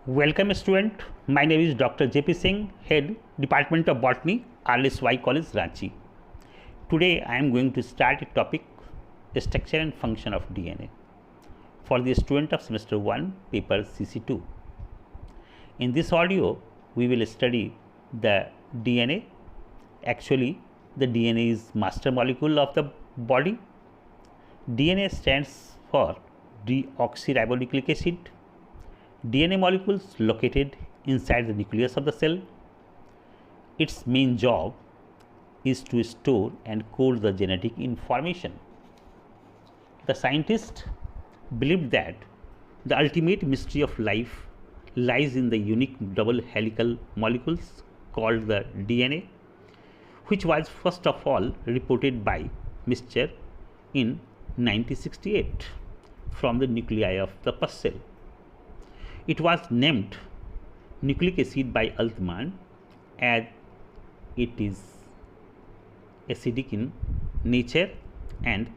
Welcome student, my name is Dr. JP Singh, Head Department of Botany, RSY College, Ranchi. Today I am going to start a topic, structure and function of DNA for the student of semester 1 paper CC2. In this audio we will study the DNA. Actually the DNA is master molecule of the body. DNA stands for deoxyribonucleic acid. DNA molecules located inside the nucleus of the cell. Its main job is to store and code the genetic information. The scientists believed that the ultimate mystery of life lies in the unique double helical molecules called the DNA, which was first of all reported by Mitscher in 1968 from the nuclei of the pus cell. It was named nucleic acid by Altman as it is acidic in nature and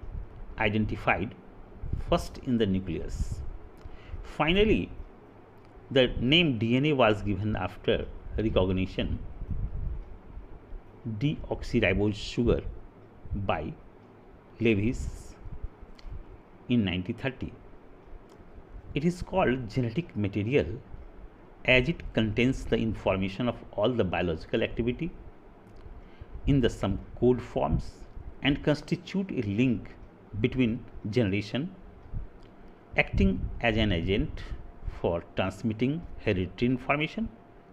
identified first in the nucleus. Finally, the name DNA was given after recognition deoxyribose sugar by Lewis in 1930. It is called genetic material as it contains the information of all the biological activity in the some code forms and constitute a link between generation, acting as an agent for transmitting hereditary information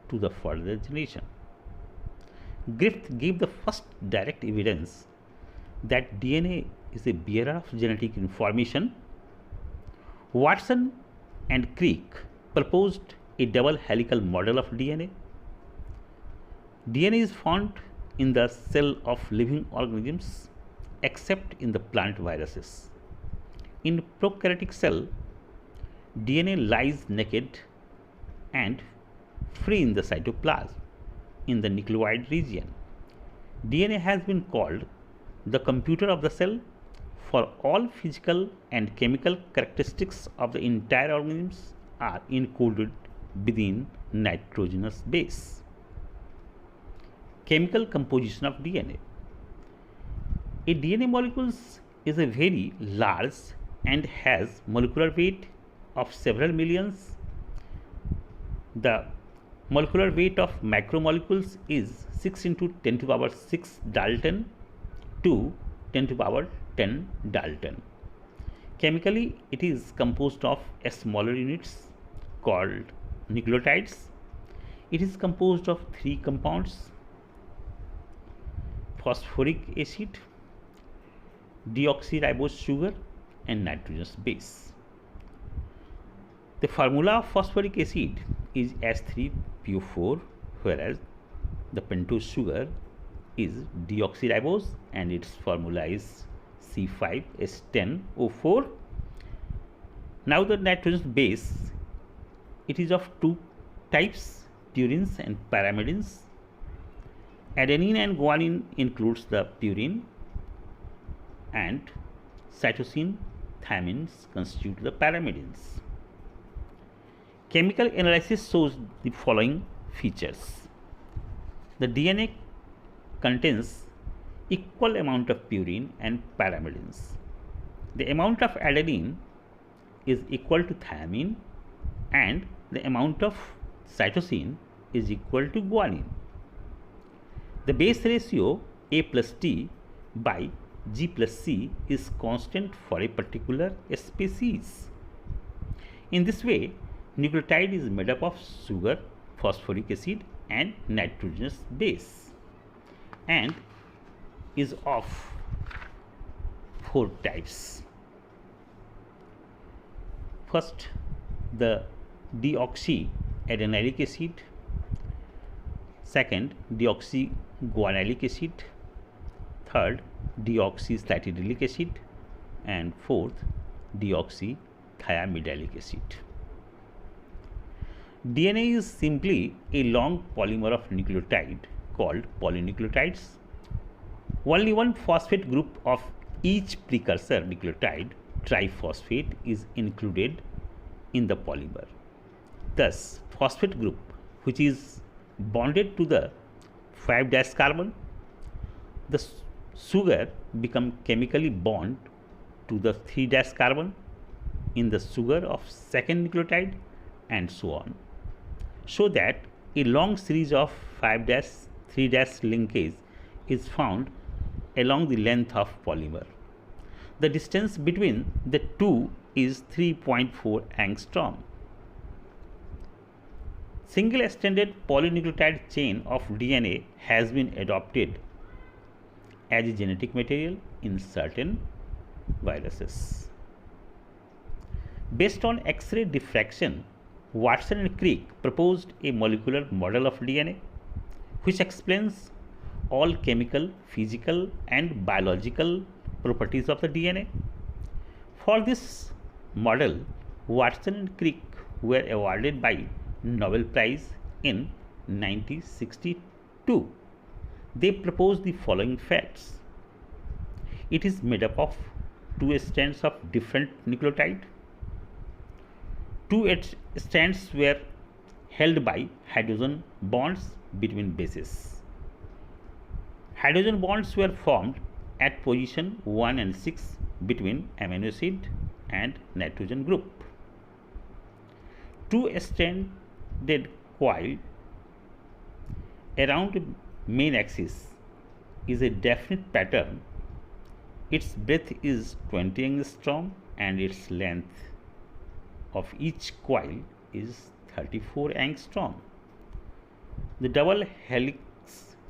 to the further generation. Griffith gave the first direct evidence that DNA is a bearer of genetic information. Watson and Crick proposed a double helical model of DNA. DNA is found in the cell of living organisms except in the plant viruses. In prokaryotic cell, DNA lies naked and free in the cytoplasm in the nucleoid region. DNA has been called the computer of the cell, for all physical and chemical characteristics of the entire organisms are encoded within nitrogenous base. Chemical composition of DNA. A DNA molecule is a very large and has molecular weight of several millions. The molecular weight of macromolecules is 6 into 10 to the power 6 Dalton to 10 to the power 10 Dalton. Chemically, it is composed of smaller units called nucleotides. It is composed of three compounds: phosphoric acid, deoxyribose sugar, and nitrogenous base. The formula of phosphoric acid is H3PO4, whereas the pentose sugar is deoxyribose and its formula is C5H10O4. Now the nitrogenous base, it is of two types, purines and pyrimidines. Adenine and guanine includes the purine, and cytosine, thymines constitute the pyrimidines. Chemical analysis shows the following features. The DNA contains equal amount of purine and pyrimidines. The amount of adenine is equal to thymine and the amount of cytosine is equal to guanine. The base ratio A plus T by G plus C is constant for a particular species. In this way, nucleotide is made up of sugar, phosphoric acid, and nitrogenous base, and is of four types. First, the deoxyadenilic acid. Second, deoxyguanilic acid. Third, deoxycytidilic acid. And fourth, deoxythiamidilic acid. DNA is simply a long polymer of nucleotide called polynucleotides. Only one phosphate group of each precursor nucleotide, triphosphate, is included in the polymer. Thus, phosphate group, which is bonded to the 5' carbon, the sugar become chemically bond to the 3' carbon in the sugar of second nucleotide, and so on, so that a long series of 5' 3' linkage is found along the length of polymer. The distance between the two is 3.4 angstrom. Single stranded polynucleotide chain of DNA has been adopted as a genetic material in certain viruses. Based on X-ray diffraction, Watson and Crick proposed a molecular model of DNA which explains all chemical, physical and biological properties of the DNA. For this model, Watson and Crick were awarded by Nobel Prize in 1962. They proposed the following facts. It is made up of two strands of different nucleotide. Two strands were held by hydrogen bonds between bases. Hydrogen bonds were formed at position 1 and 6 between amino acid and nitrogen group. Two stranded coil around main axis is a definite pattern. Its breadth is 20 angstrom and its length of each coil is 34 angstrom. The double helix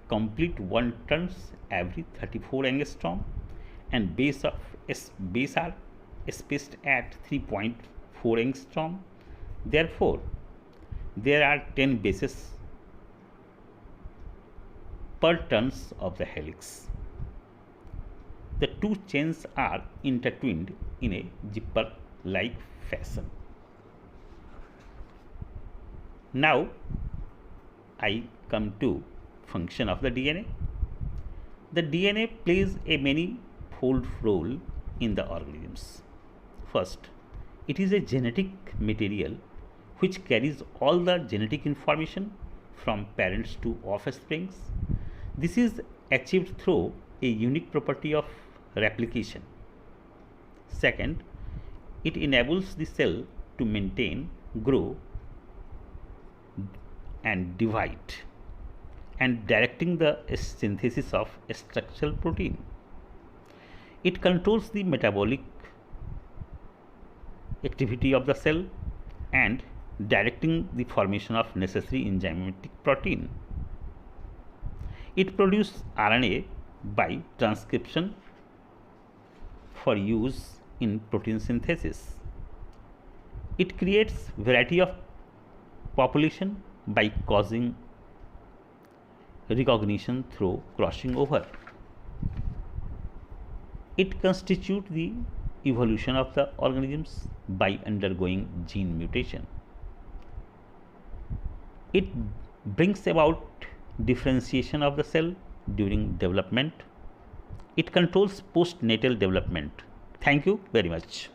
complete one turns every 34 angstrom and base are spaced at 3.4 angstrom. Therefore, there are 10 bases per turns of the helix. The two chains are intertwined in a zipper-like fashion. Now, I come to function of the DNA. The DNA plays a many-fold role in the organisms. First, it is a genetic material which carries all the genetic information from parents to offsprings. This is achieved through a unique property of replication. Second, it enables the cell to maintain, grow and divide, and directing the synthesis of structural protein. It controls the metabolic activity of the cell and directing the formation of necessary enzymatic protein. It produces RNA by transcription for use in protein synthesis. It creates variety of population by causing recognition through crossing over. It constitutes the evolution of the organisms by undergoing gene mutation. It brings about differentiation of the cell during development. It controls postnatal development. Thank you very much.